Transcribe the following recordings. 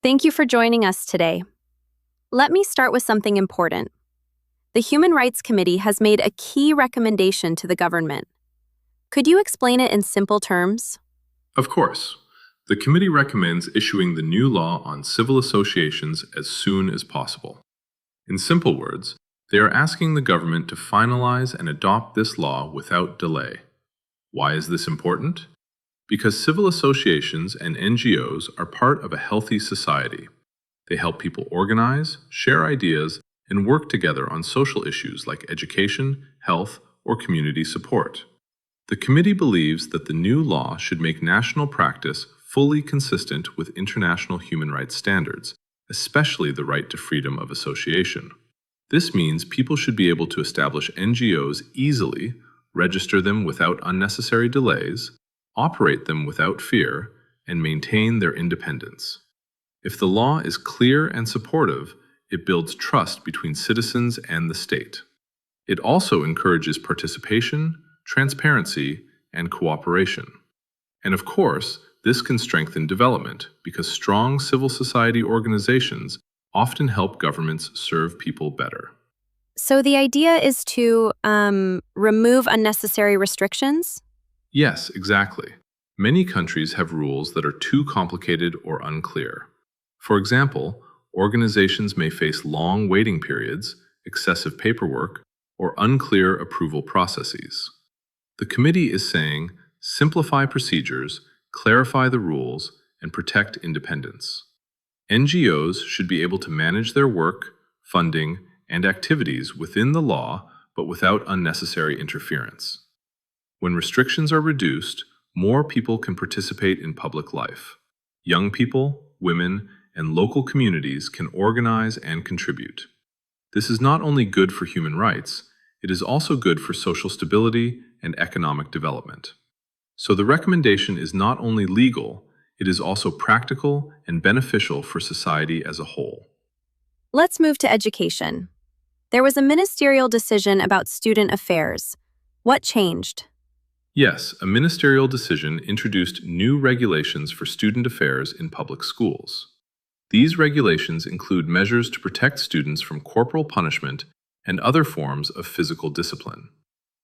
Thank you for joining us today. Let me start with something important. The Human Rights Committee has made a key recommendation to the government. Could you explain it in simple terms? Of course. The committee recommends issuing the new law on civil associations as soon as possible. In simple words, they are asking the government to finalize and adopt this law without delay. Why is this important? Because civil associations and NGOs are part of a healthy society. They help people organize, share ideas, and work together on social issues like education, health, or community support. The committee believes that the new law should make national practice fully consistent with international human rights standards, especially the right to freedom of association. This means people should be able to establish NGOs easily, register them without unnecessary delays, operate them without fear, and maintain their independence. If the law is clear and supportive, it builds trust between citizens and the state. It also encourages participation, transparency, and cooperation. And of course, this can strengthen development because strong civil society organizations often help governments serve people better. So the idea is to remove unnecessary restrictions? Yes, exactly. Many countries have rules that are too complicated or unclear. For example, organizations may face long waiting periods, excessive paperwork, or unclear approval processes. The committee is saying, simplify procedures, clarify the rules, and protect independence. NGOs should be able to manage their work, funding, and activities within the law, but without unnecessary interference. When restrictions are reduced, more people can participate in public life. Young people, women, and local communities can organize and contribute. This is not only good for human rights, it is also good for social stability and economic development. So the recommendation is not only legal, it is also practical and beneficial for society as a whole. Let's move to education. There was a ministerial decision about student affairs. What changed? Yes, a ministerial decision introduced new regulations for student affairs in public schools. These regulations include measures to protect students from corporal punishment and other forms of physical discipline.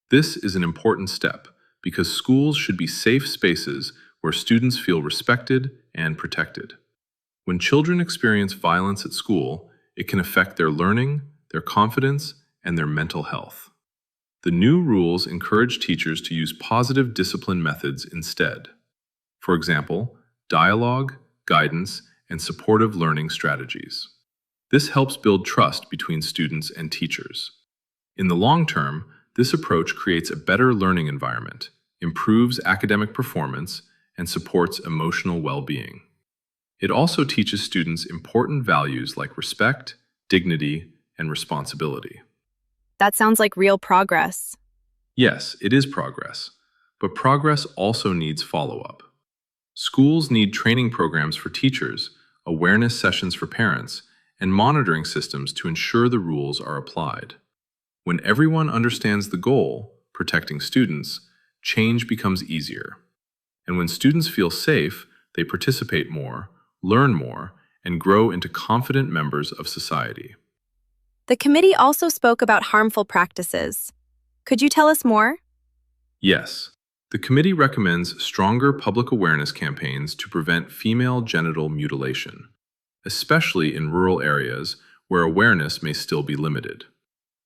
This is an important step because schools should be safe spaces where students feel respected and protected. When children experience violence at school, it can affect their learning, their confidence, and their mental health. The new rules encourage teachers to use positive discipline methods instead. For example, dialogue, guidance, and supportive learning strategies. This helps build trust between students and teachers. In the long term, this approach creates a better learning environment, improves academic performance, and supports emotional well-being. It also teaches students important values like respect, dignity, and responsibility. That sounds like real progress. Yes, it is progress, but progress also needs follow-up. Schools need training programs for teachers, awareness sessions for parents, and monitoring systems to ensure the rules are applied. When everyone understands the goal, protecting students, change becomes easier. And when students feel safe, they participate more, learn more, and grow into confident members of society. The committee also spoke about harmful practices. Could you tell us more? Yes, the committee recommends stronger public awareness campaigns to prevent female genital mutilation, especially in rural areas where awareness may still be limited.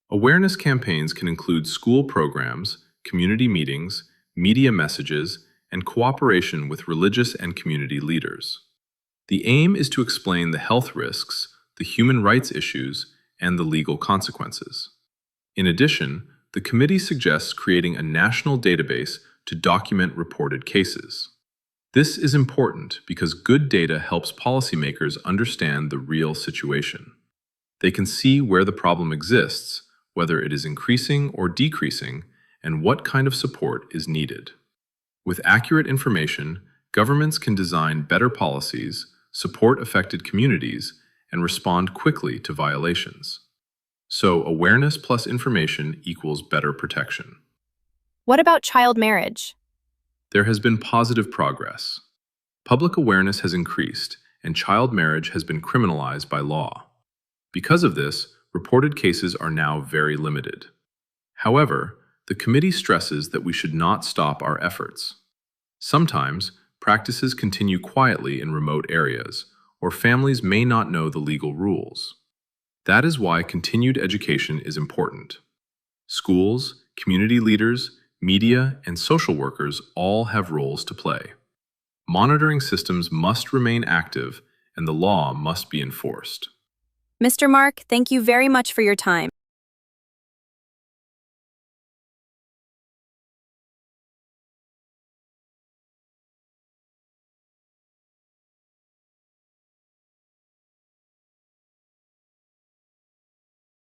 Awareness campaigns can include school programs, community meetings, media messages, and cooperation with religious and community leaders. The aim is to explain the health risks, the human rights issues, and the legal consequences. In addition, the committee suggests creating a national database to document reported cases. This is important because good data helps policymakers understand the real situation. They can see where the problem exists, whether it is increasing or decreasing, and what kind of support is needed. With accurate information, governments can design better policies, support affected communities, and respond quickly to violations. So, awareness plus information equals better protection. What about child marriage? There has been positive progress. Public awareness has increased, and child marriage has been criminalized by law. Because of this, reported cases are now very limited. However, the committee stresses that we should not stop our efforts. Sometimes, practices continue quietly in remote areas, or families may not know the legal rules. That is why continued education is important. Schools, community leaders, media, and social workers all have roles to play. Monitoring systems must remain active, and the law must be enforced. Mr. Mark, thank you very much for your time.